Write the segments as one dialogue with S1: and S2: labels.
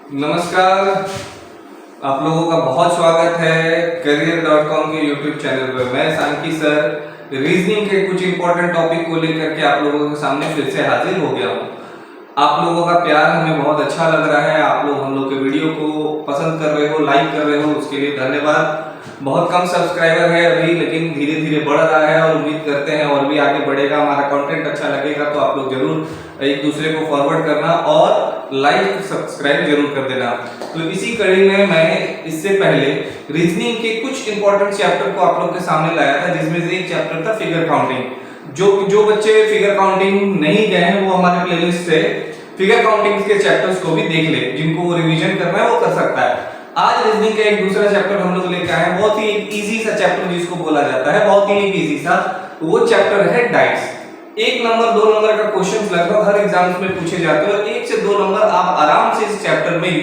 S1: नमस्कार, आप लोगों का बहुत स्वागत है career.com के YouTube चैनल पर। मैं सांकी सर रीजनिंग के कुछ इंपॉर्टेंट टॉपिक को लेकर के आप लोगों के सामने फिर से हाजिर हो गया हूँ। आप लोगों का प्यार हमें बहुत अच्छा लग रहा है, आप लोग हम लोग के वीडियो को पसंद कर रहे हो, लाइक कर रहे हो, उसके लिए धन्यवाद। बहुत कम सब्सक्राइबर है अभी, लेकिन धीरे धीरे बढ़ रहा है और उम्मीद करते हैं और भी आगे बढ़ेगा। हमारा कंटेंट अच्छा लगेगा तो आप लोग जरूर एक दूसरे को फॉरवर्ड करना और लाइक सब्सक्राइब जरूर कर देना। तो इसी कड़ी में मैं इससे पहले रीजनिंग के कुछ इंपॉर्टेंट चैप्टर को आप लोग के सामने लाया था, जिसमें से एक चैप्टर था फिगर काउंटिंग। जो बच्चे फिगर काउंटिंग नहीं गए हैं वो हमारे प्लेलिस्ट से फिगर काउंटिंग के चैप्टर्स को भी देख ले, जिनको रिवीजन करना है वो कर सकता है। आज रीजनिंग का एक दूसरा चैप्टर हम लोग लेकर आए हैं, बहुत ही इजी सा चैप्टर जिसको बोला जाता है, बहुत ही इजी सा। वो चैप्टर है डाइस। 1 नंबर 2 नंबर का क्वेश्चन लगभग हर एग्जाम्स में पूछे जाते हैं और 1 से 2 नंबर आप आराम से इस चैप्टर में इस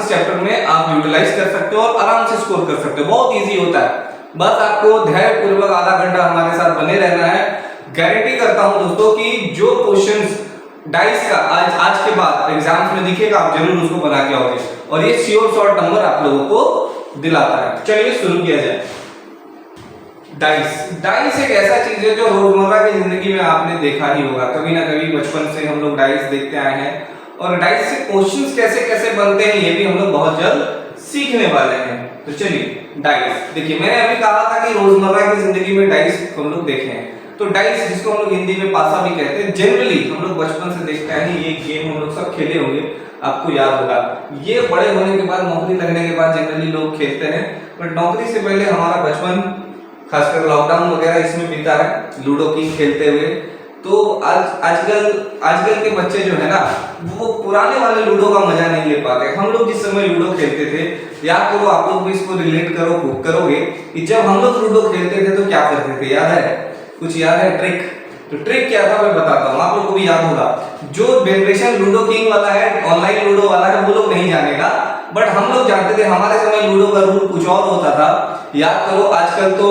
S1: चैप्टर में आप यूटिलाइज कर सकते हो और आराम से स्कोर कर सकते हो। बहुत इजी होता है, बस आपको धैर्य पूर्वक आधा घंटा हमारे साथ बने रहना है। गारंटी करता हूं दोस्तों कि जो क्वेश्चंस डाइस का आज के बाद एग्जाम्स में दिखेगा आप जरूर उसको बना के आओगे और ये श्योर शॉर्ट नंबर आप लोगों को दिलाता है। चलिए शुरू किया जाए। डाइस एक ऐसा चीज है जो रोजमर्रा की जिंदगी में आपने देखा ही होगा, कभी ना कभी बचपन से हम लोग डाइस देखते आए हैं और डाइस से क्वेश्चंस कैसे कैसे बनते हैं ये भी हम लोग बहुत जल्द सीखने वाले हैं। तो चलिए डाइस देखिए, मैंने अभी कहा था कि रोजमर्रा की जिंदगी में डाइस हम लोग देखे हैं। तो डाइस जिसको हम लोग हिंदी में पासा भी कहते हैं, जनरली हम लोग बचपन से देखते हैं, ये गेम हम लोग सब खेले होंगे, आपको याद होगा। ये बड़े होने के बाद नौकरी लगने के बाद जनरली लोग खेलते हैं, बट नौकरी से पहले हमारा बचपन खासकर लॉकडाउन वगैरह इसमें बीता है, लूडो किंग खेलते हुए। तो आजकल के बच्चे जो है ना, वो पुराने वाले लूडो का मजा नहीं ले पाते। हम लोग जिस समय लूडो खेलते थे, याद करो, आप लोग भी इसको रिलेट करोगे कि जब हम लोग लूडो खेलते थे तो क्या करते थे, याद है? कुछ याद है? ट्रिक। तो ट्रिक क्या था मैं बताता हूँ, आप लोग को भी याद होगा। जो जनरेशन लूडो किंग वाला है, ऑनलाइन लूडो वाला है, वो लोग नहीं जानेगा, बट हम लोग जानते थे। हमारे समय लूडो का रूल कुछ और होता था। याद करो, आजकल तो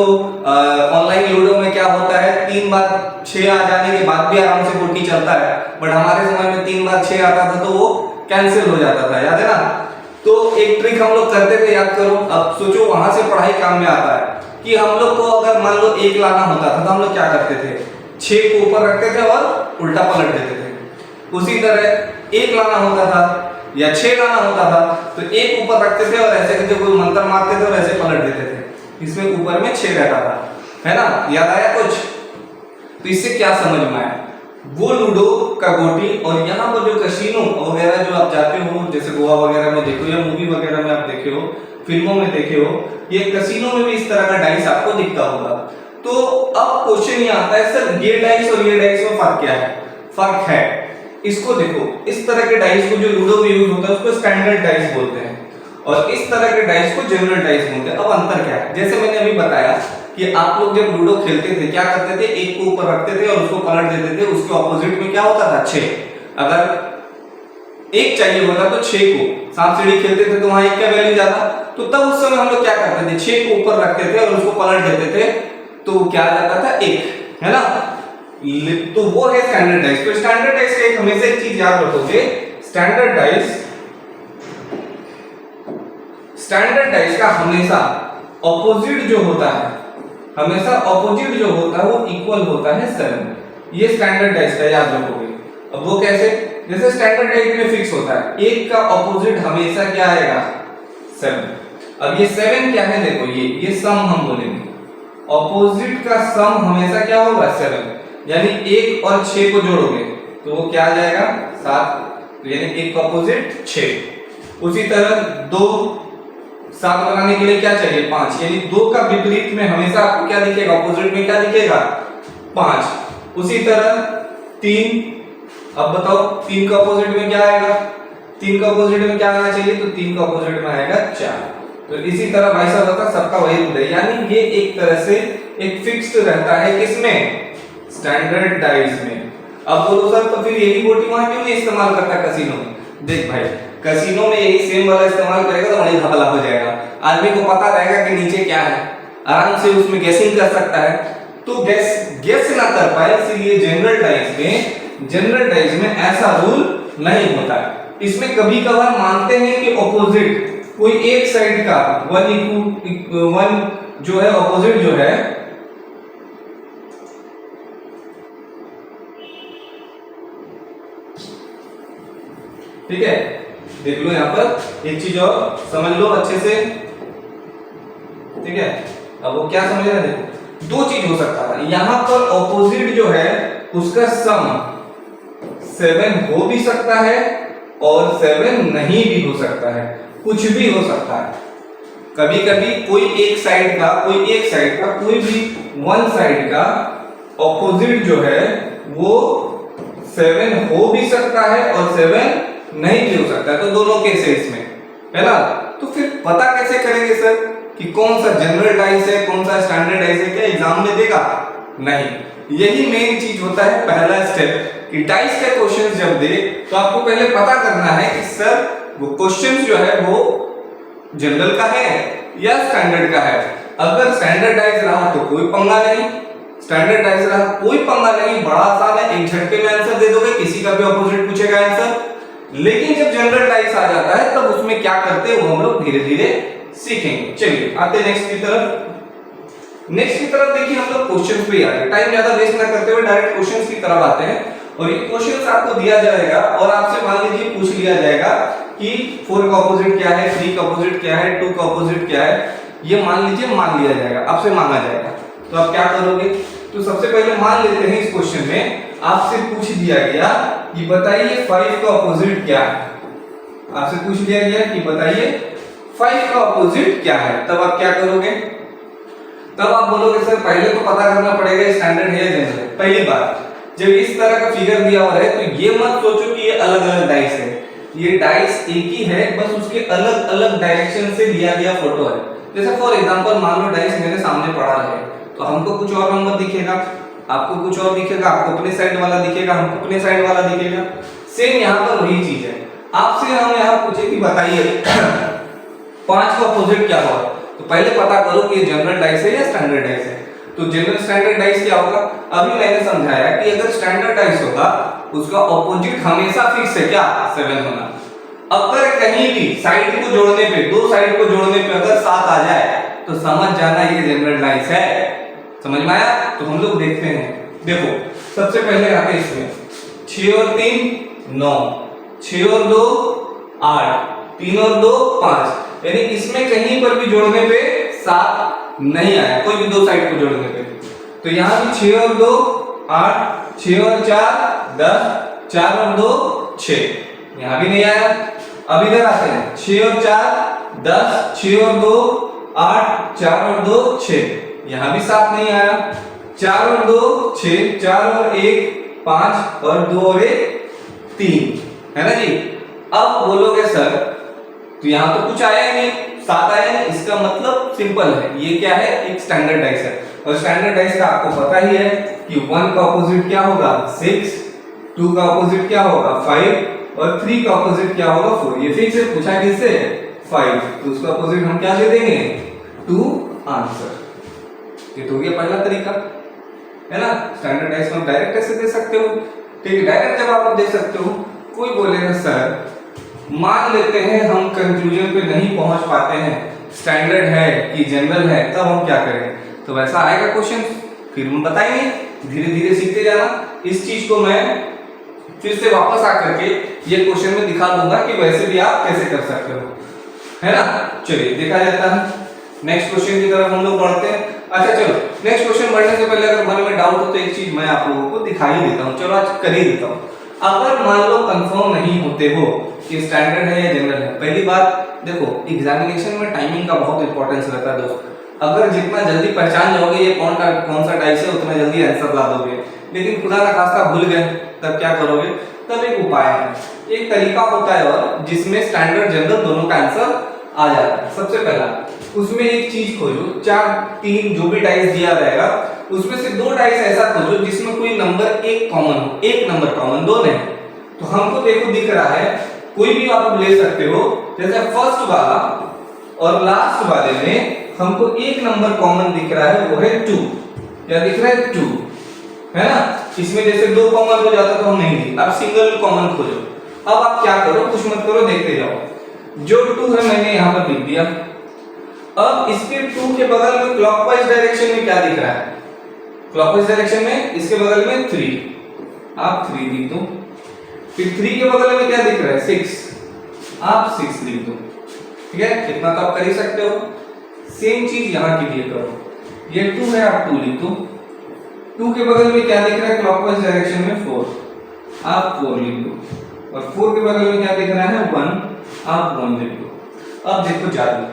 S1: ऑनलाइन लूडो में क्या होता है, 3 बार 6 आ जाने के बाद भी आराम से गोटी चलता है, बट हमारे समय में 3 बार 6 आता था तो वो कैंसिल हो जाता था, याद है ना? तो एक ट्रिक हम लोग करते थे, याद करो। अब सोचो, वहां से पढ़ाई काम में आता है कि हम लोग को अगर मान लो 1 लाना होता था तो हम लोग क्या करते थे, 6 को ऊपर रखते थे और उल्टा पलट देते थे। उसी तरह 1 लाना होता था या 6 लाना होता था तो 1 ऊपर रखते थे और ऐसे करके कोई मंत्र मारते थे और ऐसे पलट देते थे, इसमें ऊपर में 6 रहता था, है ना? याद आया कुछ? तो इससे क्या समझ में आया? वो लूडो का गोटी और यहाँ पर जो कसिनो वगैरह जो आप जाते हो, जैसे गोवा वगैरह में देखो या मूवी वगैरह में आप देखे हो, फिल्मों में देखे हो, ये कसिनो में भी इस तरह का डाइस आपको दिखता होगा। तो अब क्वेश्चन ये आता है, सर ये डाइस और ये डाइस में फर्क क्या है? फर्क है, इसको देखो, इस तरह के डाइस को जो लूडो में यूज होता है उसको स्टैंडर्ड डाइस बोलते हैं और इस तरह के डाइस को जनरल डाइस बोलते हैं। अब अंतर क्या है? जैसे मैंने अभी बताया कि आप लोग जब लूडो खेलते थे क्या करते थे, 1 को ऊपर रखते थे और उसको पलट देते थे, उसके ऑपोजिट में क्या होता था, 6। अगर 1 चाहिए होता तो 6 को, सांप सीढ़ी खेलते थे तो वहां 1 का वैल्यू जाता, तो तब उस समय हम लोग क्या करते थे, 6 को ऊपर रखते थे और उसको पलट देते थे तो क्या आ जाता था, 1, है ना? तो वो है स्टैंडर्ड डाइस। तो स्टैंडर्ड डाइस का एक हमेशा एक चीज याद रखोगे, स्टैंडर्ड डाइस का हमेशा ऑपोजिट जो होता है, वो इक्वल होता है 7। ये स्टैंडर्ड डाइस का याद रखोगे। अब वो कैसे? जैसे स्टैंडर्ड डाइस में फिक्स होता है 1 का ऑपोजिट हमेशा क्या आएगा, 7। अब ये 7 क्या है, देखो ये सम हम बोलेंगे, ऑपोजिट का सम हमेशा क्या होगा, 7। यानी 1 और 6 को जोड़ोगे तो वो क्या आ जाएगा, 7। तो यानी 1 का ऑपोजिट 6। उसी तरह 2 7 बनाने के लिए क्या चाहिए, 5। यानी 2 का विपरीत में हमेशा आपको क्या दिखेगा, ऑपोजिट में क्या दिखेगा, 5। उसी तरह 3, अब बताओ 3 का ऑपोजिट में क्या आएगा, 3 का ऑपोजिट में क्या आना चाहिए, तो 3 का ऑपोजिट में आएगा 4। तो इसी तरह वैसा होता, सबका वही रूल है। यानी ये एक तरह से एक फिक्स्ड रहता है, किसमें, स्टैंडर्ड डाइस में। अब बोलो सर तो फिर यही गोटी वहां क्यों नहीं इस्तेमाल करता कसिनो में? देख भाई, कसिनो में यही सेम वाला इस्तेमाल करेगा तो बड़ी घपला हो जाएगा। आदमी को पता रहेगा कि नीचे क्या है, आराम से उसमें गेसिंग कर सकता है। तो गेस ना कर पाए, इसलिए जनरल डाइस में ऐसा रूल नहीं होता है। इसमें कभी कभार मानते हैं कि ऑपोजिट कोई एक साइड का वन जो है ऑपोजिट जो है ठीक है, देख लो यहां पर एक चीज और समझ लो अच्छे से, ठीक है। अब वो क्या समझ रहे हैं, दो चीज हो सकता है यहां पर, ऑपोजिट जो है उसका सम 7 हो भी सकता है और 7 नहीं भी हो सकता है, कुछ भी हो सकता है। कभी कभी कोई एक साइड का कोई भी वन साइड का ऑपोजिट जो है वो 7 हो भी सकता है और 7 नहीं भी हो सकता है, तो दोनों केस है इसमें, है ना। तो फिर पता कैसे करेंगे सर कि कौन सा जनरल डाइस है, कौन सा स्टैंडर्ड डाइस है, क्या एग्जाम में देगा? नहीं। यही मेन चीज होता है, पहला स्टेप कि डाइस के क्वेश्चंस जब दे तो आपको पहले पता करना है कि सर वो क्वेश्चंस जो है वो जनरल का है या स्टैंडर्ड का है। अगर स्टैंडर्ड डाइस रहा तो कोई पंगा नहीं, स्टैंडर्ड डाइस रहा कोई पंगा नहीं, बड़ा आसान है, एक झटके में आंसर दे दोगे, किसी का भी ऑपोजिट पूछेगा आंसर। लेकिन जब जनरल डाइस आ जाता है तब उसमें क्या करते हैं वो हम लोग धीरे धीरे सीखेंगे। चलिए आते नेक्स्ट की तरफ। नेक्स्ट की तरफ देखिए हम लोग क्वेश्चंस पे आते हैं, टाइम ज्यादा वेस्ट ना करते हुए डायरेक्ट क्वेश्चंस की तरफ आते हैं। और ये क्वेश्चंस आपको दिया जाएगा और आपसे मान लीजिए पूछ लिया जाएगा कि 4 का ऑपोजिट क्या है, 3 का ऑपोजिट क्या है, 2 का ऑपोजिट क्या है, ये मान लीजिए मान लिया जाएगा, आपसे मांगा जाएगा। तो आप क्या करोगे? तो सबसे पहले मान लेते हैं इस क्वेश्चन में आपसे पूछ दिया गया कि बताइए 5 का ऑपोजिट क्या है। आपसे पूछ लिया गया कि बताइए 5 का ऑपोजिट क्या है, तब आप क्या करोगे? तब आप बोलोगे सर पहले तो पता करना पड़ेगा स्टैंडर्ड है या जनरल है। पहली बात, जब इस तरह का फिगर दिया हुआ है तो ये मत सोचो कि ये अलग अलग डाइस है, ये डाइस एक ही है, बस उसके अलग अलग डायरेक्शन से लिया गया फोटो है। जैसे फॉर एग्जांपल मान लो डाइस मेरे सामने पड़ा है तो हमको कुछ और नंबर दिखेगा, आपको कुछ और दिखेगा, आपको अपने साइड वाला दिखेगा, हमको अपने साइड वाला दिखेगा। सेम यहाँ पर वही चीज है। आपसे हम यहाँ पूछे कि बताइए 5 का ऑपोजिट क्या होगा, तो पहले पता करो कि ये जनरल डाइस है या स्टैंडर्ड डाइस है। तो जनरल स्टैंडर्ड डाइस क्या होगा? अभी मैंने समझाया कि अगर स्टैंडर्ड डाइस होगा उसका ऑपोजिट हमेशा फिक्स है, क्या? 7 होना। अगर कहीं भी साइड को जोड़ने पे, दो साइड को जोड़ने पे अगर 7 आ जाए तो समझ जाना ये जनरल डाइस है। समझ में आया? तो हम लोग देखते हैं, देखो सबसे पहले आते हैं इसमें 6 और 3 9, 6 और 2 8, 3 और 2 5, यानी इसमें कहीं पर भी जोड़ने पे 7 नहीं आया, कोई भी दो साइड को जोड़ने पे। तो यहाँ भी 6 और 2 8, 6 और 4 10, 4 और 2 6, यहाँ भी नहीं आया। अब इधर आते हैं 6 और 4 10, 6 और 2 8, 4 और 2 6, यहाँ भी 7 नहीं आया। 4 और 2 6, 4 और 1 5 और 2 और 1 3, है ना जी। अब बोलोगे सर तो यहाँ तो कुछ आया ही नहीं, 7 आया नहीं, इसका मतलब सिंपल है, ये क्या है? एक स्टैंडर्ड डाइस है। और स्टैंडर्ड डाइस का आपको पता ही है कि 1 का ऑपोजिट क्या होगा? 6, 2 का ऑपोजिट क्या होगा? 5 और 3 का ऑपोजिट क्या होगा? 4। ये फिक्स है, पूछा किससे? 5, तो उसका ऑपोजिट हम क्या दे देंगे? 2 आंसर। ये तो गया पहला तरीका, है ना। स्टैंडर्ड डाइस में डायरेक्ट ऐसे दे सकते हो, ठीक है। डायरेक्ट जब आप दे सकते हो, कोई बोलेगा सर मान लेते हैं हम कंक्लूजन पे नहीं पहुंच पाते हैं, स्टैंडर्ड है कि जनरल है, तब हम क्या करें? तो वैसा आएगा क्वेश्चन, फिर हम बताएंगे, धीरे धीरे सीखते जाना। इस चीज को मैं फिर से वापस आकर के ये क्वेश्चन में दिखा दूंगा कि वैसे भी आप कैसे कर सकते हो, है ना। चलिए देखा जाता है, नेक्स्ट क्वेश्चन की तरफ हम लोग बढ़ते हैं। अच्छा चलो, नेक्स्ट क्वेश्चन बढ़ने से पहले अगर मन में डाउट हो तो एक चीज मैं आप लोगों को दिखा ही देता हूँ, चलो आज कर ही देता हूँ। अगर मान लो कंफर्म नहीं होते हो कि स्टैंडर्ड है या जनरल है, पहली बात देखो एग्जामिनेशन में टाइमिंग का बहुत इंपॉर्टेंस रहता है दोस्त। अगर जितना जल्दी पहचान जाओगे ये कौन सा डाइस है, उतना जल्दी आंसर ला दोगे। लेकिन खुदा ना खास्ता भूल गए, तब क्या करोगे? तब एक उपाय है, एक तरीका होता है और जिसमें स्टैंडर्ड जनरल दोनों का आंसर आ जाता है। सबसे पहला उसमें एक चीज खोजो, 4 3 जो भी डाइस दिया रहेगा उसमें से 2 डाइस ऐसा खोजो जिसमें कोई नंबर एक कॉमन हो, एक नंबर कॉमन, 2 नहीं। तो हमको देखो दिख रहा है, कोई भी आप ले सकते हो, जैसे फर्स्ट वाला और लास्ट वाले में हमको एक नंबर कॉमन दिख रहा है, वो है 2। क्या दिख रहा है? 2, है ना। इसमें जैसे 2 कॉमन हो जाता तो हम नहीं दी, अब सिंगल कॉमन खोजो। अब आप क्या करो, कुछ मत करो, देखते जाओ। जो 2 है मैंने यहाँ पर लिख दिया। अब इसके 2 के बगल में क्लॉकवाइज डायरेक्शन में क्या दिख रहा है? क्लॉकवाइज डायरेक्शन में इसके बगल में 3, आप 3 लिख दो। फिर 3 के बगल में क्या दिख रहा है? 6, आप 6 लिख दो। ठीक है, इतना तो आप कर ही सकते हो। सेम चीज यहां के लिए करो। ये 2 है, आप 2 लिख दो। 2 के बगल में क्या दिख रहा है क्लॉकवाइज डायरेक्शन में? 4, आप 4 लिख दो। और 4 के बगल में क्या दिख रहा है? 1, आप 1 लिख दो। अब देखो जादू,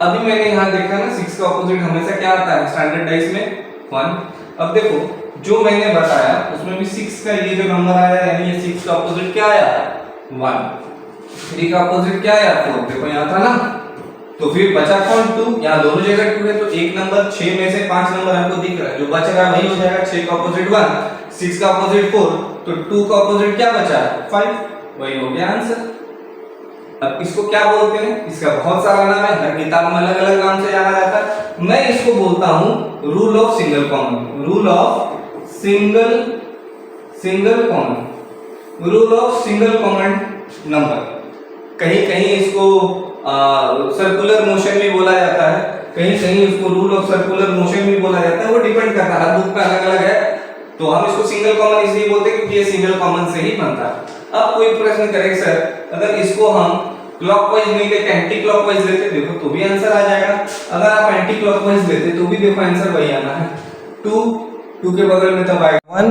S1: अभी मैंने यहाँ देखा ना 6 का ऑपोजिट हमेशा क्या आता है स्टैंडर्ड डाइस में? 1। अब देखो जो मैंने बताया उसमें भी 6 का ये जो नंबर आया, यानी ये 6 का ऑपोजिट क्या आया? 1। 3 का ऑपोजिट क्या आया? 4। देखो यहाँ था ना, तो फिर बचा कौन? 2। यहाँ दोनों जगह 2 है, तो एक नंबर 6 में से 5 नंबर हमको दिख रहा है, जो बच रहा है वही हो जाएगा। 6 का ऑपोजिट 1, 6 का ऑपोजिट 4, तो 2 का ऑपोजिट क्या बचा? 5, वही हो गया आंसर। अब इसको क्या बोलते हैं? इसका बहुत सारा नाम है, हर किताब में अलग अलग नाम से जाना जाता है। मैं इसको बोलता हूं rule of single common. Rule of single common, rule of single common number. कहीं कहीं इसको सर्कुलर मोशन भी बोला जाता है, कहीं कहीं इसको रूल ऑफ सर्कुलर मोशन भी बोला जाता है, वो डिपेंड करता है, हर बुक पे अलग अलग है। तो हम इसको सिंगल कॉमन इसलिए बोलते हैं क्योंकि ये सिंगल कॉमन से ही बनता है। अब कोई प्रश्न करे सर अगर इसको हम क्लॉकवाइज नहीं लेते एंटी क्लॉकवाइज लेते, देखो तो भी आंसर आ जाएगा। अगर आप एंटी क्लॉकवाइज लेते तो भी देखो आंसर वही आना है। 2 के बगल में तब आएगा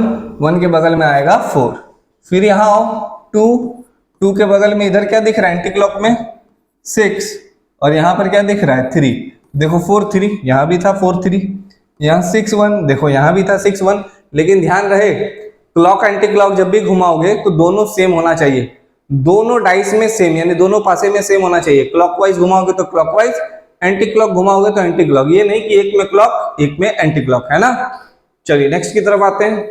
S1: 1 के बगल में आएगा 4। फिर यहाँ आओ 2 के बगल में इधर क्या दिख रहा है एंटी क्लॉक में? 6, और यहाँ पर क्या दिख रहा है? 3। देखो 4 3, यहाँ भी था 4 3, यहाँ 6 1, देखो यहाँ भी था 6 1। लेकिन ध्यान रहे क्लॉक एंटी क्लॉक जब भी घुमाओगे तो दोनों सेम होना चाहिए, दोनों डाइस में सेम, यानी दोनों पासे में सेम होना चाहिए। क्लॉकवाइज घुमाओगे तो क्लॉकवाइज, एंटी क्लॉक घुमाओगे तो एंटी क्लॉक, ये नहीं कि एक में क्लॉक एक में एंटी क्लॉक, है ना। चलिए नेक्स्ट की तरफ आते हैं।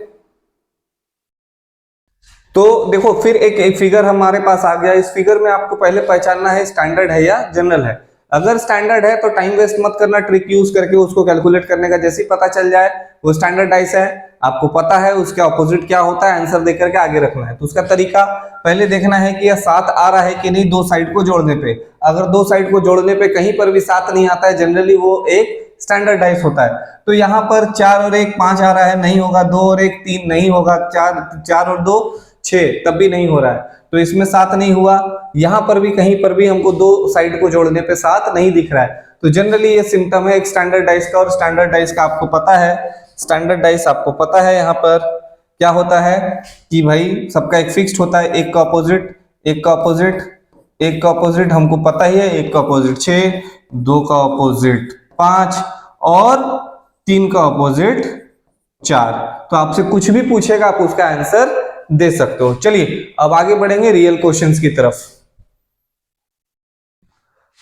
S1: तो देखो फिर एक फिगर हमारे पास आ गया। इस फिगर में आपको पहले पहचानना है स्टैंडर्ड है या जनरल है। अगर स्टैंडर्ड है तो टाइम वेस्ट मत करना, ट्रिक यूज करके उसको कैलकुलेट करने का। जैसे ही पता चल जाए वो स्टैंडर्ड डाइस है, आपको पता है उसके ऑपोजिट क्या होता है, आंसर देकर के आगे रखना है। तो उसका तरीका पहले देखना है कि यह 7 आ रहा है कि नहीं दो साइड को जोड़ने पे। अगर दो साइड को जोड़ने पे कहीं पर भी 7 नहीं आता है, जनरली वो एक स्टैंडर्ड डाइस होता है। तो यहाँ पर 4 और 1 5 आ रहा है, नहीं होगा। 2 और 1 3 नहीं होगा। 4 और 2 6, तब भी नहीं हो रहा है, तो इसमें 7 नहीं हुआ। यहां पर भी कहीं पर भी हमको दो साइड को जोड़ने पे 7 नहीं दिख रहा है। तो जनरली ये सिम्टम है एक स्टैंडर्ड डाइस का। और स्टैंडर्ड डाइस का आपको पता है, स्टैंडर्ड डाइस आपको पता है यहाँ पर क्या होता है कि भाई सबका एक फिक्स्ड होता है, एक का अपोजिट, एक का अपोजिट, एक का अपोजिट हमको पता ही है, एक का अपोजिट 6, 2 का अपोजिट 5 और 3 का अपोजिट 4। तो आपसे कुछ भी पूछेगा आप उसका आंसर दे सकते हो। चलिए अब आगे बढ़ेंगे रियल क्वेश्चंस की तरफ।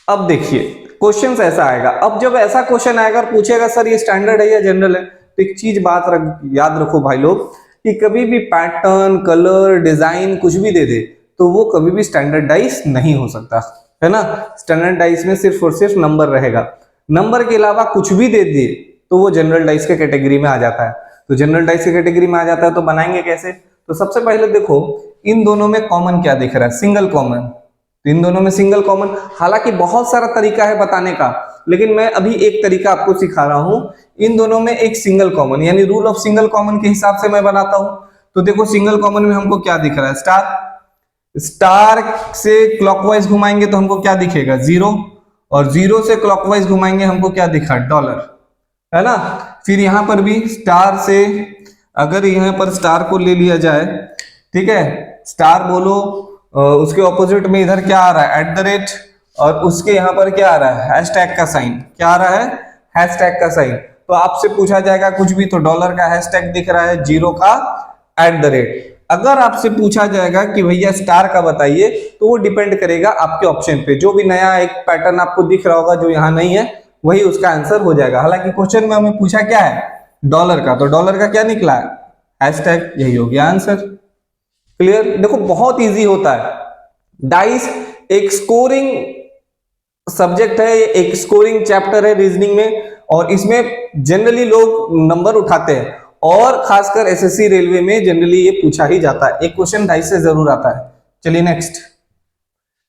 S1: अब देखिए क्वेश्चंस ऐसा आएगा। अब जब ऐसा क्वेश्चन आएगा और पूछेगा सर ये स्टैंडर्ड है या जनरल है, तो एक चीज याद रखो भाई लोग कि कभी भी पैटर्न, कलर, डिजाइन कुछ भी दे दे तो वो कभी भी स्टैंडर्ड डाइस नहीं हो सकता, है ना। स्टैंडर्ड डाइस में सिर्फ और सिर्फ नंबर रहेगा। नंबर के अलावा कुछ भी दे दे तो वो जनरल डाइस के कैटेगरी में आ जाता है। तो जनरल डाइस के कैटेगरी में आ जाता है तो बनाएंगे कैसे? तो सबसे पहले देखो इन दोनों में कॉमन क्या दिख रहा है? Single common. तो इन दोनों में सिंगल कॉमन, हालांकि बहुत सारा तरीका है बताने का, लेकिन मैं अभी एक तरीका आपको सिखा रहा हूं। इन दोनों में एक सिंगल कॉमन, यानी रूल ऑफ सिंगल कॉमन के हिसाब से मैं बनाता हूं। तो देखो सिंगल कॉमन में हमको क्या दिख रहा है? स्टार। स्टार से क्लॉकवाइज घुमाएंगे तो हमको क्या दिखेगा? 0, और 0 से क्लॉकवाइज घुमाएंगे हमको क्या दिखा? $, है ना। फिर यहां पर भी स्टार से, अगर यहाँ पर स्टार को ले लिया जाए, ठीक है, स्टार बोलो, उसके ऑपोजिट में इधर क्या आ रहा है? @ और उसके यहाँ पर क्या आ रहा है? हैशटैग का साइन। क्या आ रहा है? हैशटैग का साइन। तो आपसे पूछा जाएगा कुछ भी तो $, का हैशटैग दिख रहा है, 0 का @ अगर आपसे पूछा जाएगा कि भैया स्टार का बताइए, तो वो डिपेंड करेगा आपके ऑप्शन पे। जो भी नया एक पैटर्न आपको दिख रहा होगा जो यहाँ नहीं है, वही उसका आंसर हो जाएगा। हालांकि क्वेश्चन में हमें पूछा क्या है? $, का, तो $, का क्या निकला है? हैशटैग। यही हो गया आंसर। क्लियर? देखो बहुत इजी होता है। डाइस एक स्कोरिंग सब्जेक्ट है, एक स्कोरिंग चैप्टर है रीजनिंग में, और इसमें जनरली लोग नंबर उठाते हैं, और खासकर एसएससी रेलवे में जनरली ये पूछा ही जाता है। एक क्वेश्चन डाइस से जरूर आता है। चलिए नेक्स्ट।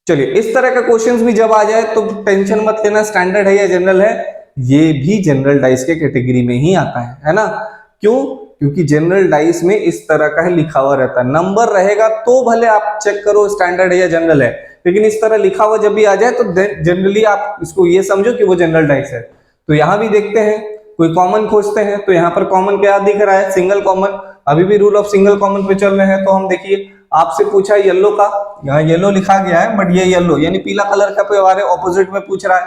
S1: चलिए इस तरह का क्वेश्चंस भी जब आ जाए तो टेंशन मत लेना, स्टैंडर्ड है या जनरल है, ये भी जनरल डाइस के कैटेगरी में ही आता है ना। क्यों? क्योंकि जनरल डाइस में इस तरह का है लिखा हुआ रहता है, नंबर रहेगा तो भले आप चेक करो स्टैंडर्ड है या जनरल है, लेकिन इस तरह लिखा हुआ जब भी आ जाए तो जनरली आप इसको ये समझो कि वो जनरल डाइस है। तो यहां भी देखते हैं, कोई कॉमन खोजते हैं, तो यहाँ पर कॉमन क्या दिख रहा है? Single common. अभी भी रूल ऑफ सिंगल कॉमन पे चल रहे हैं, तो हम देखिए आपसे पूछा येलो का, यहाँ येलो लिखा गया है बट ये येलो यानी पीला कलर का पे हमारे ऑपोजिट में पूछ रहा है,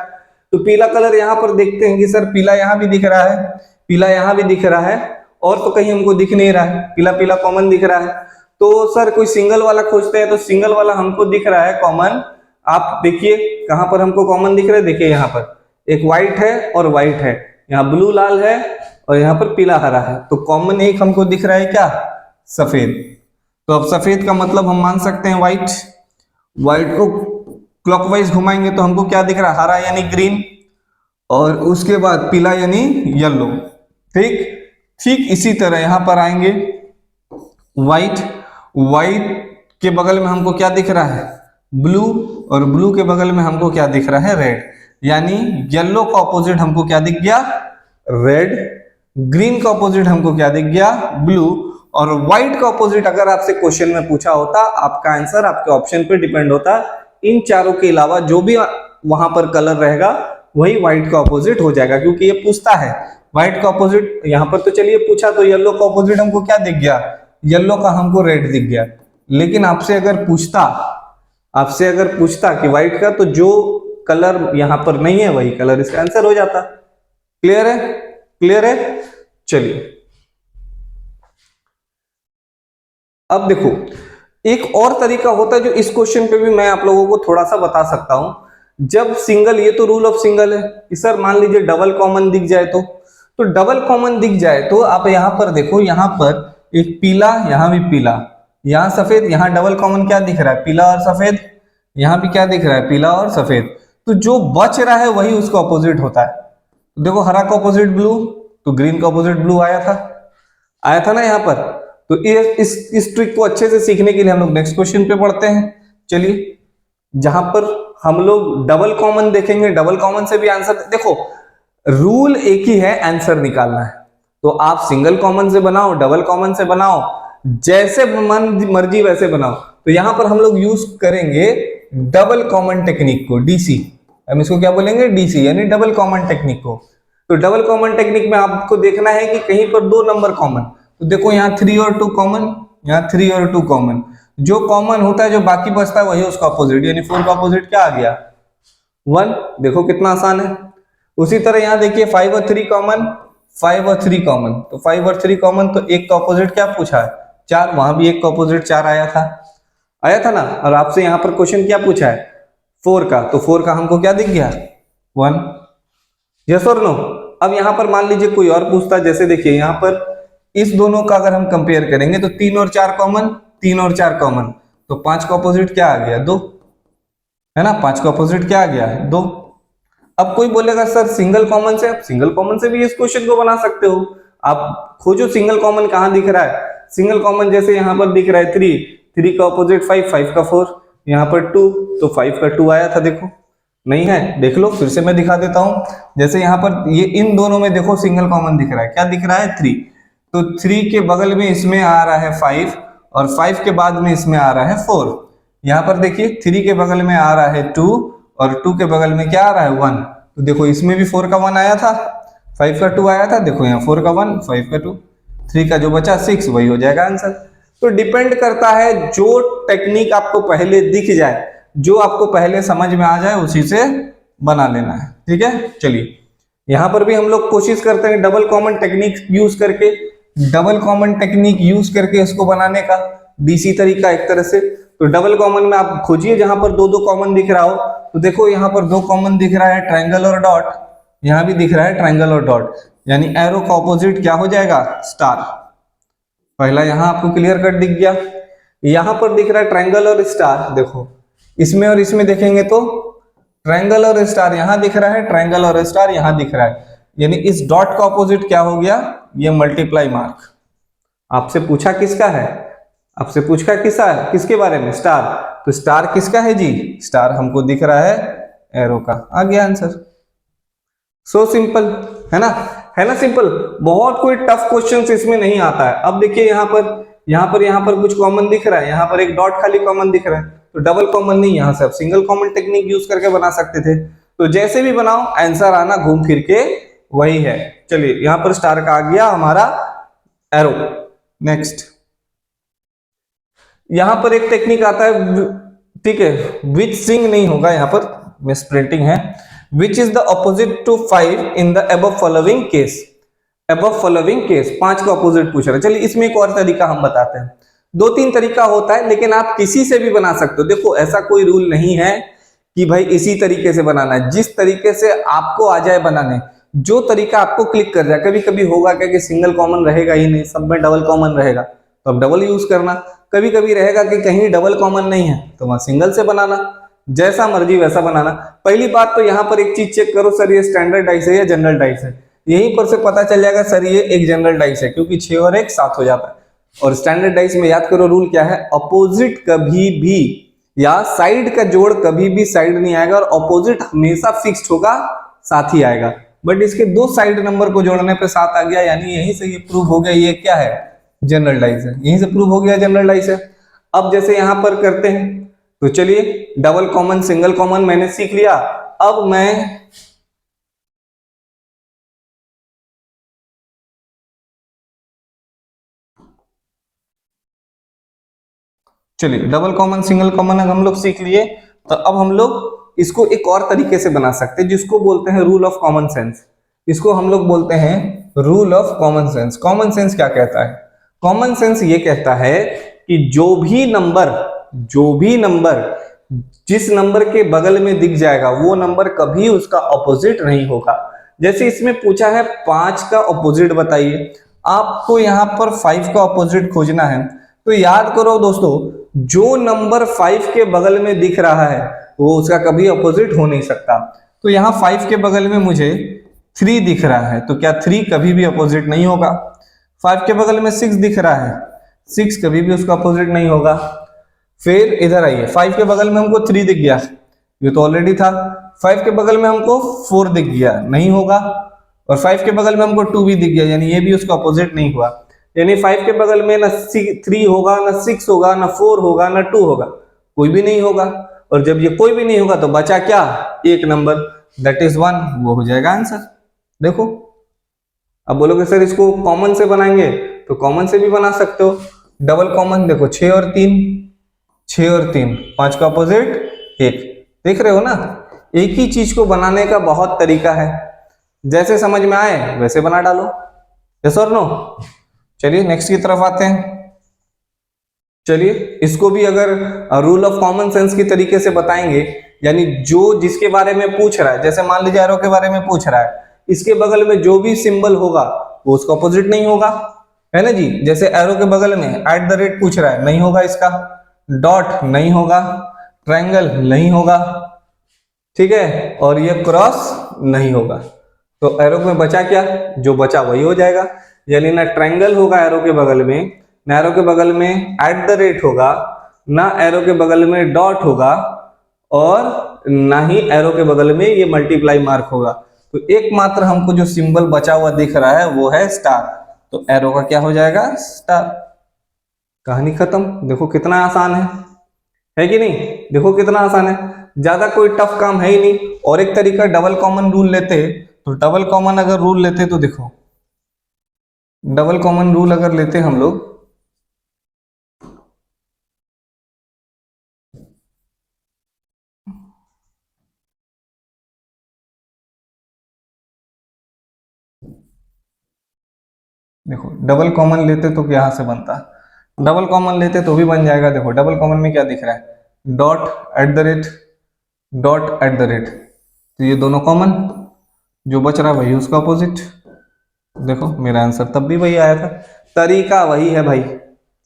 S1: तो पीला कलर यहाँ पर देखते हैं कि सर पीला यहाँ भी दिख रहा है, पीला यहाँ भी दिख रहा है, और तो कहीं हमको दिख नहीं रहा है, पीला पीला कॉमन दिख रहा है। तो सर कोई सिंगल वाला खोजते हैं, तो सिंगल वाला हमको दिख रहा है कॉमन। आप देखिए कहां पर हमको कॉमन दिख रहा है, देखिए यहाँ पर एक व्हाइट है और व्हाइट है, यहाँ ब्लू लाल है और यहाँ पर पीला हरा है, तो कॉमन एक हमको दिख रहा है क्या? सफेद। तो अब सफेद का मतलब हम मान सकते हैं व्हाइट। व्हाइट को क्लॉकवाइज घुमाएंगे तो हमको क्या दिख रहा है? हरा यानी ग्रीन, और उसके बाद पीला यानी येलो। ठीक ठीक इसी तरह यहां पर आएंगे व्हाइट, व्हाइट के बगल में हमको क्या दिख रहा है? ब्लू, और ब्लू के बगल में हमको क्या दिख रहा है? रेड, यानी येलो का ऑपोजिट हमको क्या दिख गया? रेड। ग्रीन का ऑपोजिट हमको क्या दिख गया? ब्लू। और व्हाइट का ऑपोजिट अगर आपसे क्वेश्चन में पूछा होता, आपका आंसर आपके ऑप्शन पे डिपेंड होता, इन चारों के अलावा जो भी वहां पर कलर रहेगा वही व्हाइट का ऑपोजिट हो जाएगा, क्योंकि ये पूछता है व्हाइट का ऑपोजिट। यहां पर तो चलिए पूछा तो येलो का ऑपोजिट हमको क्या दिख गया? येलो का हमको रेड दिख गया। लेकिन आपसे अगर पूछता कि व्हाइट का, तो जो कलर यहां पर नहीं है वही कलर इसका आंसर हो जाता। क्लियर है? क्लियर है? चलिए अब देखो, एक और तरीका होता है जो इस क्वेश्चन पे भी मैं आप लोगों को थोड़ा सा बता सकता हूं। जब सिंगल, ये तो रूल ऑफ सिंगल है कि सर मान लीजिए डबल कॉमन दिख जाए, तो डबल कॉमन दिख जाए तो आप यहां पर देखो, यहां पर एक पीला, यहां भी पीला, यहां सफेद, यहां डबल कॉमन क्या दिख रहा है? पीला और सफेद। यहां भी क्या दिख रहा है? पीला और सफेद। तो जो बच रहा है वही उसका ऑपोजिट होता है। तो देखो हरा का ऑपोजिट ब्लू, तो ग्रीन का ऑपोजिट ब्लू आया था ना यहाँ पर। तो इस ट्रिक को अच्छे से सीखने के लिए हम लोग नेक्स्ट क्वेश्चन पे पढ़ते हैं। चलिए, जहां पर हम लोग डबल कॉमन देखेंगे, डबल कॉमन से भी आंसर देखो, रूल एक ही है, आंसर निकालना है। तो आप सिंगल कॉमन से बनाओ, डबल कॉमन से बनाओ, जैसे मर्जी वैसे बनाओ। तो यहां पर हम लोग यूज करेंगे डबल कॉमन टेक्निक को, डीसी। हम इसको क्या बोलेंगे? डीसी, यानी डबल कॉमन टेक्निक को। तो डबल कॉमन टेक्निक में आपको देखना है कि कहीं पर दो नंबर कॉमन, तो देखो यहाँ 3 और 2 कॉमन, यहाँ 3 और 2 कॉमन, जो कॉमन होता है जो बाकी बचता है वही उसका अपोजिट, यानी 4 का अपोजिट क्या आ गया? 1। देखो कितना आसान है। उसी तरह यहाँ देखिए 5 और 3 कॉमन, 5 और 3 कॉमन, तो 5 और 3 कॉमन, तो एक का अपोजिट क्या पूछा है? 4। वहां भी एक का अपोजिट 4 आया था ना। और आपसे यहाँ पर क्वेश्चन क्या पूछा है? 4 का, तो 4 का हमको क्या दिख गया? 1। यस और नो? अब यहाँ पर मान लीजिए कोई और पूछता, जैसे देखिए यहाँ पर इस दोनों का अगर हम कंपेयर करेंगे तो 3 और 4 कॉमन, 3 और 4 कॉमन, तो 5 का अपोजिट क्या आ गया? 2, है ना। 5 का अपोजिट क्या आ गया? 2। अब कोई बोलेगा सर सिंगल कॉमन से, आप सिंगल कॉमन से भी इस क्वेश्चन को बना सकते हो। आप खोजो सिंगल कॉमन कहां दिख रहा है। सिंगल कॉमन जैसे यहां पर दिख रहा है 3, 3 का अपोजिट 5, 5 का 4, यहाँ पर 2, तो 5 का 2 आया था। देखो नहीं है, देख लो, फिर से मैं दिखा देता हूं। जैसे यहाँ पर ये इन दोनों में देखो सिंगल कॉमन दिख रहा है, क्या दिख रहा है? 3। तो 3 के बगल में इसमें आ रहा है 5, और 5 के बाद में इसमें आ रहा है 4। यहाँ पर देखिए 3 के बगल में आ रहा है 2, और 2 के बगल में क्या आ रहा है? 1। तो देखो इसमें भी 4 का 1 आया था, 5 का 2 आया था, देखो यहाँ 4 का 1, 5 का 2, 3 का जो बचा 6, वही हो जाएगा आंसर। तो डिपेंड करता है, जो टेक्निक आपको पहले दिख जाए, जो आपको पहले समझ में आ जाए, उसी से बना लेना है। ठीक है, चलिए यहां पर भी हम लोग कोशिश करते हैं डबल कॉमन टेक्निक यूज करके, इसको बनाने का डीसी तरीका एक तरह से। तो डबल कॉमन में आप खोजिए जहां पर 2 कॉमन दिख रहा हो, तो देखो यहाँ पर 2 कॉमन दिख रहा है, ट्रायंगल और डॉट, यहाँ भी दिख रहा है ट्रायंगल और डॉट, यानी एरो का ऑपोजिट क्या हो जाएगा? स्टार। पहला यहाँ आपको क्लियर कट दिख गया। यहाँ पर दिख रहा है ट्रायंगल और स्टार, देखो इसमें और इसमें देखेंगे तो ट्रायंगल और स्टार यहाँ दिख रहा है, ट्रायंगल और स्टार यहाँ दिख रहा है, यानी इस डॉट का ऑपोजिट क्या हो गया? ये मल्टीप्लाई मार्क। आपसे पूछा किसका है? आपसे पूछा किसके बारे में, स्टार। तो स्टार किसका है जी, स्टार हमको दिख रहा है एरो का, आ गया आंसर। सो सिंपल, है ना, है ना सिंपल। बहुत कोई टफ क्वेश्चन इसमें नहीं आता है। अब देखिए यहाँ पर कुछ कॉमन दिख रहा है, यहाँ पर एक डॉट खाली कॉमन दिख रहा है, तो डबल कॉमन नहीं, यहाँ से आप सिंगल कॉमन टेक्निक यूज करके बना सकते थे। तो जैसे भी बनाओ आंसर आना घूम फिर के वही है। चलिए यहाँ पर स्टार का आ गया हमारा एरो। नेक्स्ट यहां पर एक टेक्निक आता है, ठीक है, विच सिंग नहीं होगा, यहां पर मिस प्रिंटिंग है। Which is the opposite to 5 in the above following case. Above following case 5 का ऑपोजिट पूछ रहा है। चलिए इसमें एक और तरीका हम बताते हैं। 2-3 तरीका होता है, लेकिन आप किसी से भी बना सकते हो। देखो ऐसा कोई रूल नहीं है कि भाई इसी तरीके से बनाना है, जिस तरीके से आपको आ जाए बनाने, जो तरीका आपको क्लिक कर जाए। कभी कभी होगा क्या कि सिंगल कॉमन रहेगा ही नहीं, सब में डबल कॉमन रहेगा, तो अब डबल यूज करना। कभी कभी रहेगा कि कहीं डबल कॉमन नहीं है, तो वहां सिंगल से बनाना। जैसा मर्जी वैसा बनाना। पहली बात तो यहाँ पर एक चीज चेक करो, सर ये स्टैंडर्ड डाइस है या जनरल डाइस है। यहीं पर से पता चल जाएगा सर ये एक जनरल डाइस है, क्योंकि 6 और 1 7 हो जाता है। और स्टैंडर्ड डाइस में याद करो रूल क्या है, अपोजिट कभी भी या साइड का जोड़ कभी भी साइड नहीं आएगा, और अपोजिट हमेशा फिक्स्ड होगा, साथ ही आएगा। बट इसके 2 साइड नंबर को जोड़ने पे 7 आ गया, यानी यहीं से ये प्रूव हो गया ये क्या है, जनरल डाइस है। यहीं से प्रूव हो गया जनरल डाइस है। अब जैसे यहां पर करते हैं, तो चलिए डबल कॉमन सिंगल कॉमन मैंने सीख लिया। अब मैं चलिए डबल कॉमन सिंगल कॉमन हम लोग सीख लिए, तो अब हम लोग इसको एक और तरीके से बना सकते हैं, जिसको बोलते हैं रूल ऑफ कॉमन सेंस। इसको हम लोग बोलते हैं rule of common sense. Common sense क्या कहता है, कॉमन सेंस ये कहता है कि जो भी नंबर जिस नंबर के बगल में दिख जाएगा, वो नंबर कभी उसका ऑपोजिट नहीं होगा। जैसे इसमें पूछा है 5 का ऑपोजिट बताइए, आपको यहां पर 5 का ऑपोजिट खोजना है। तो याद करो दोस्तों, जो नंबर 5 के बगल में दिख रहा है वो उसका कभी अपोजिट हो नहीं सकता। तो यहाँ 5 के बगल में मुझे 3 दिख रहा है, तो क्या 3 कभी भी अपोजिट नहीं होगा। 5 के बगल में 6 दिख रहा है, 6 कभी भी उसका अपोजिट नहीं होगा। फिर इधर आइए, 5 के बगल में हमको 3 दिख गया, ये तो ऑलरेडी था। 5 के बगल में हमको 4 दिख गया, नहीं होगा। और 5 के बगल में हमको 2 भी दिख गया, यानी ये भी उसका अपोजिट नहीं हुआ। यानी 5 के बगल में ना 3 होगा, ना 6 होगा, ना 4 होगा, ना 2 होगा, कोई भी नहीं होगा। और जब ये कोई भी नहीं होगा तो बचा क्या, एक नंबर, दैट इज 1, वो हो जाएगा आंसर। देखो अब बोलोगे सर इसको कॉमन से बनाएंगे, तो कॉमन से भी बना सकते हो। डबल कॉमन देखो 6 और 3, 6 और 3, 5 का अपोजिट 1, देख रहे हो ना। एक ही चीज को बनाने का बहुत तरीका है, जैसे समझ में आए वैसे बना डालो। यस और नो। चलिए नेक्स्ट की तरफ आते हैं। चलिए इसको भी अगर रूल ऑफ कॉमन सेंस की तरीके से बताएंगे, यानी जो जिसके बारे में पूछ रहा है, जैसे मान लीजिए एरो के बारे में पूछ रहा है, इसके बगल में जो भी सिंबल होगा वो उसका अपोजिट नहीं होगा, है ना जी। जैसे एरो के बगल में @ पूछ रहा है, नहीं होगा इसका। डॉट नहीं होगा, ट्रायंगल नहीं होगा, ठीक है, और ये क्रॉस नहीं होगा। तो एरो में बचा क्या, जो बचा वही हो जाएगा। यानी ना ट्रायंगल होगा एरो के बगल में, ना एरो के बगल में @ होगा, ना एरो के बगल में डॉट होगा, और ना ही एरो के बगल में ये मल्टीप्लाई मार्क होगा। तो एकमात्र हमको जो सिंबल बचा हुआ दिख रहा है वो है स्टार। तो एरो का क्या हो जाएगा, स्टार। कहानी खत्म। देखो कितना आसान है कि नहीं, देखो कितना आसान है, ज्यादा कोई टफ काम है ही नहीं। और एक तरीका डबल कॉमन रूल लेते, तो डबल कॉमन अगर रूल लेते तो देखो, डबल कॉमन रूल अगर लेते हम लोग, देखो डबल कॉमन लेते तो यहां से बनता, डबल कॉमन लेते तो भी बन जाएगा। देखो डबल कॉमन में क्या दिख रहा है, डॉट @ तो ये दोनों कॉमन, जो बच रहा है वही उसका अपोजिट। देखो मेरा आंसर तब भी वही आया था, तरीका वही है भाई,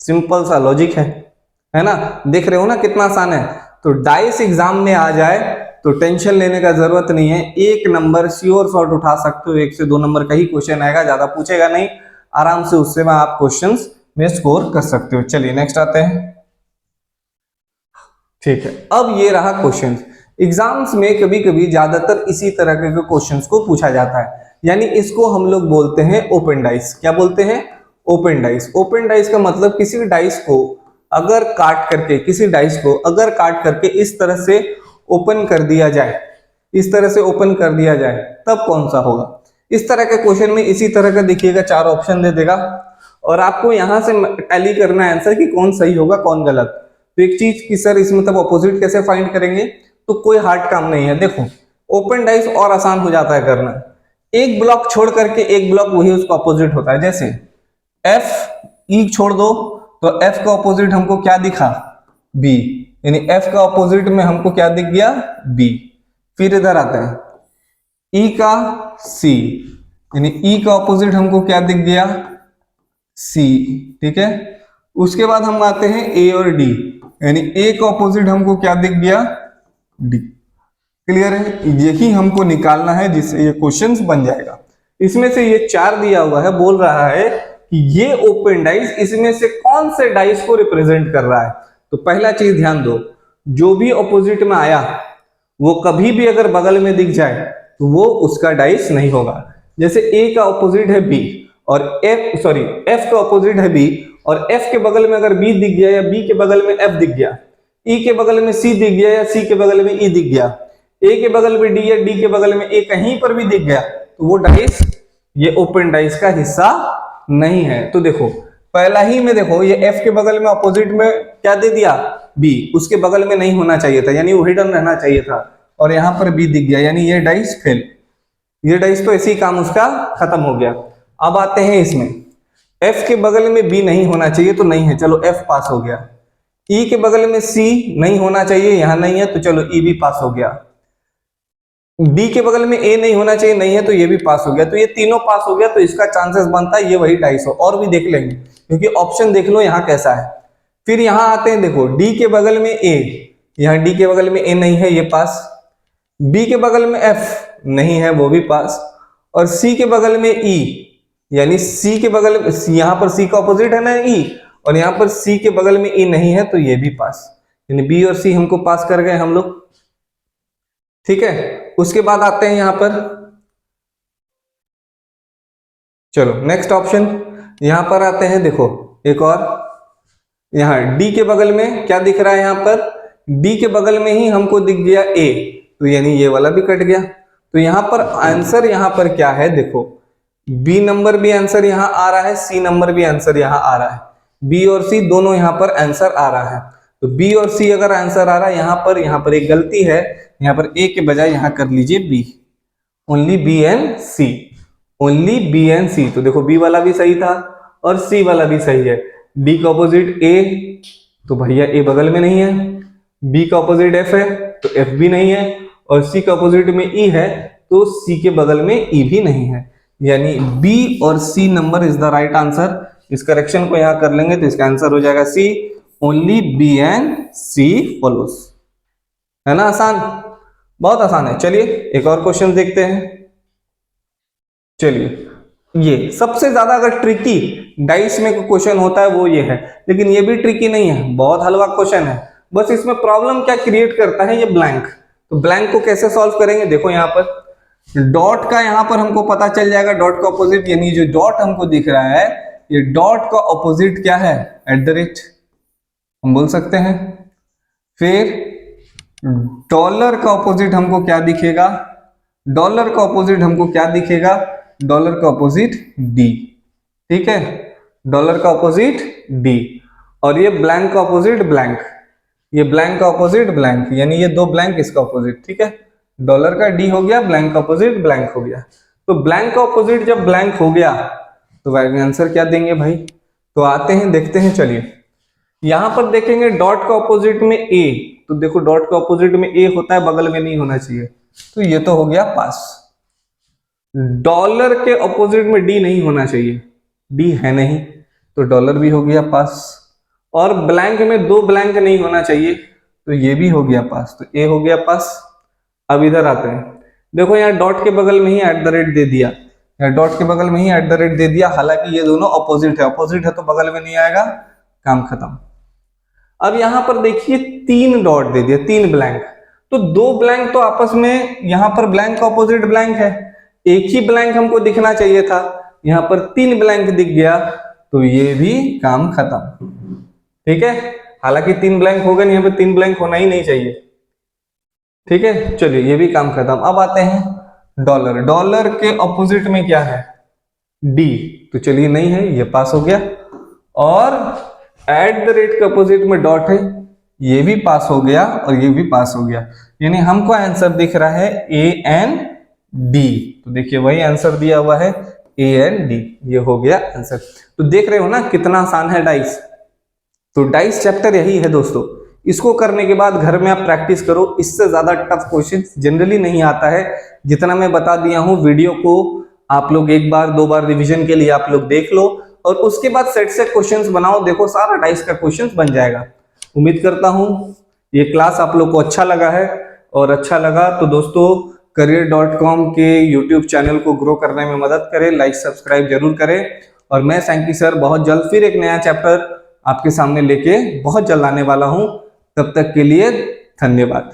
S1: सिंपल सा लॉजिक है ना। देख रहे हो ना कितना आसान है। तो डाइस एग्जाम में आ जाए तो टेंशन लेने का जरूरत नहीं है, एक नंबर श्योर शॉट उठा सकते हो, 1 से 2 नंबर का ही क्वेश्चन आएगा, ज्यादा पूछेगा नहीं, आराम से उससे में आप क्वेश्चंस में स्कोर कर सकते हो। चलिए नेक्स्ट आते हैं। ठीक है, अब ये रहा क्वेश्चन। एग्जाम्स में कभी कभी ज्यादातर इसी तरह के क्वेश्चंस को पूछा जाता है, यानी इसको हम लोग बोलते हैं ओपन डाइस। क्या बोलते हैं? Open dice. ओपन डाइस का मतलब किसी डाइस को अगर काट करके, किसी डाइस को अगर काट करके इस तरह से ओपन कर दिया जाए, इस तरह से ओपन कर दिया जाए, तब कौन सा होगा। इस तरह के क्वेश्चन में इसी तरह का देखिएगा, 4 ऑप्शन दे देगा और आपको यहां से टैली करना है आंसर कि कौन सही होगा कौन गलत। तो एक चीज कि सर इसमें तब ऑपोजिट कैसे फाइंड करेंगे, तो कोई हार्ड काम नहीं है। देखो ओपन डाइस और आसान हो जाता है करना, एक ब्लॉक छोड़ करके एक ब्लॉक वही उसका ऑपोजिट होता है। जैसे एफ ई छोड़ दो तो एफ का ऑपोजिट हमको क्या दिखा? बी, यानी एफ का ऑपोजिट में हमको क्या दिख गया? बी। फिर इधर आता है ई का सी, यानी ई का ऑपोजिट हमको क्या दिख गया? सी। ठीक है, उसके बाद हम आते हैं ए और डी, यानी ए का ऑपोजिट हमको क्या दिख गया? डी। क्लियर है? यही हमको निकालना है जिससे ये क्वेश्चंस बन जाएगा। इसमें से ये 4 दिया हुआ है, बोल रहा है कि ये ओपन डाइस इसमें से कौन से डाइस को रिप्रेजेंट कर रहा है। तो पहला चीज ध्यान दो, जो भी ऑपोजिट में आया वो कभी भी अगर बगल में दिख जाए तो वो उसका डाइस नहीं होगा। जैसे ए का ऑपोजिट है बी और एफ का ऑपोजिट है बी और एफ के बगल में अगर बी दिख गया या बी के बगल में एफ दिख गया, ई के बगल में सी दिख गया या सी के बगल में ई दिख गया, ए के बगल में डी या डी के बगल में ए कहीं पर भी दिख गया, तो वो डाइस ये ओपन डाइस का हिस्सा नहीं है। तो देखो पहला ही में देखो ये एफ के बगल में ऑपोजिट में क्या दे दिया? बी, उसके बगल में नहीं होना चाहिए था, यानी वो हिडन रहना चाहिए था, और यहां पर बी दिख गया, यानी ये डाइस फेल। ये डाइस तो ऐसे ही काम उसका खत्म हो गया। अब आते हैं इसमें, एफ के बगल में बी नहीं होना चाहिए तो नहीं है, चलो एफ पास हो गया। ई के बगल में सी नहीं होना चाहिए, यहां नहीं है तो चलो ई भी पास हो गया। डी के बगल में ए नहीं होना चाहिए, नहीं है तो ये भी पास हो गया। तो ये तीनों पास हो गया, तो इसका चांसेस बनता है ये वही डाइस हो। और भी देख लेंगे क्योंकि ऑप्शन देख लो यहाँ कैसा है। फिर यहाँ आते हैं, देखो डी के बगल में ए, यहाँ डी के बगल में ए नहीं है, ये पास। बी के बगल में एफ नहीं है, वो भी पास। और सी के बगल में ई, यानी सी के बगल में, यहाँ पर सी का ऑपोजिट है ना ई, और यहाँ पर सी के बगल में ई नहीं है तो ये भी पास, यानी बी और सी हमको पास कर गए हम लोग। ठीक है, उसके बाद आते हैं यहां पर, चलो नेक्स्ट ऑप्शन यहां पर आते हैं। देखो एक और, यहां डी के बगल में क्या दिख रहा है? यहां पर डी के बगल में ही हमको दिख गया ए, तो यानी ये वाला भी कट गया। तो यहां पर आंसर यहां पर क्या है? देखो बी नंबर भी आंसर यहां आ रहा है, सी नंबर भी आंसर यहां आ रहा है, बी और सी दोनों यहां पर आंसर आ रहा है। तो बी और सी अगर आंसर आ रहा है, यहां पर एक गलती है, यहां पर ए के बजाय यहां कर लीजिए B, only B and C, only B and C. तो देखो बी वाला भी सही था और सी वाला भी सही है। डी का ऑपोजिट ए, तो भैया ए बगल में नहीं है। बी का ऑपोजिट एफ है तो एफ भी नहीं है, और सी का ऑपोजिट में ई है तो सी के बगल में ई भी नहीं है, यानी बी और C number is the right answer. इस करेक्शन को यहां कर लेंगे तो इसका आंसर हो जाएगा C, only B and C follows. है ना आसान? बहुत आसान है। चलिए एक और क्वेश्चन देखते हैं। चलिए, ये सबसे ज्यादा अगर ट्रिकी डाइस में क्वेश्चन होता है वो ये है, लेकिन ये भी ट्रिकी नहीं है, बहुत हलवा क्वेश्चन है। बस इसमें प्रॉब्लम क्या क्रिएट करता है? ये ब्लैंक। तो ब्लैंक को कैसे सॉल्व करेंगे? देखो यहाँ पर डॉट का, यहाँ पर हमको पता चल जाएगा डॉट का ऑपोजिट, यानी जो डॉट हमको दिख रहा है ये डॉट का ऑपोजिट क्या है? @ हम बोल सकते हैं। फिर डॉलर का ऑपोजिट हमको क्या दिखेगा? डॉलर का ऑपोजिट हमको क्या दिखेगा? डॉलर का ऑपोजिट डी। ठीक है, डॉलर का ऑपोजिट डी, और ये ब्लैंक का ऑपोजिट ब्लैंक, ये ब्लैंक का ऑपोजिट ब्लैंक, यानी ये दो ब्लैंक इसका ऑपोजिट। ठीक है, डॉलर का डी हो गया, ब्लैंक का ऑपोजिट ब्लैंक हो गया। तो ब्लैंक का ऑपोजिट जब ब्लैंक हो गया तो आंसर क्या देंगे भाई? तो आते हैं देखते हैं। चलिए यहां पर देखेंगे डॉट का ऑपोजिट में ए, तो देखो डॉट का ऑपोजिट में ए होता है, बगल में नहीं होना चाहिए, तो ये तो हो गया पास। डॉलर के ऑपोजिट में डी नहीं होना चाहिए, डी है नहीं, तो डॉलर भी हो गया पास। और ब्लैंक में 2 ब्लैंक नहीं होना चाहिए, तो ये भी हो गया पास, तो ए हो गया पास। अब इधर आते हैं, देखो यहाँ डॉट के बगल में ही @ दे दिया, या डॉट के बगल में ही @ दे दिया, हालांकि ये दोनों अपोजिट है तो बगल में नहीं आएगा, काम खत्म। अब यहां पर देखिए 3 डॉट दे दिया, 3 ब्लैंक, तो 2 ब्लैंक तो आपस में, यहां पर ब्लैंक का अपोजिट ब्लैंक है, एक ही ब्लैंक हमको दिखना चाहिए था, यहां पर 3 ब्लैंक दिख गया, तो ये भी काम खत्म। ठीक है, हालांकि 3 ब्लैंक हो गए, यहाँ पे 3 ब्लैंक होना ही नहीं चाहिए। ठीक है, चलिए ये भी काम खत्म। अब आते हैं डॉलर। डॉलर के ऑपोजिट में क्या है? डी, तो चलिए नहीं है, ये पास हो गया। और @ के ऑपोजिट में डॉट है, ये भी पास हो गया और ये भी पास हो गया, यानी हमको आंसर दिख रहा है AND। तो देखिए वही आंसर दिया हुआ है AND, ये हो गया आंसर। तो देख रहे हो ना कितना आसान है डाइस। तो डाइस चैप्टर यही है दोस्तों, इसको करने के बाद घर में आप प्रैक्टिस करो, इससे ज्यादा टफ क्वेश्चन जनरली नहीं आता है। जितना मैं बता दिया हूं, वीडियो को आप लोग 1 बार 2 बार रिवीजन के लिए आप लोग देख लो, और उसके बाद सेट से क्वेश्चंस बनाओ, देखो सारा डाइस का क्वेश्चंस बन जाएगा। उम्मीद करता हूं ये क्लास आप लोग को अच्छा लगा है, और अच्छा लगा तो दोस्तों career.com के YouTube चैनल को ग्रो करने में मदद करें, लाइक सब्सक्राइब जरूर करें। और मैं सैंकी सर बहुत जल्द फिर एक नया चैप्टर आपके सामने लेके बहुत जल्द आने वाला हूं। तब तक के लिए धन्यवाद।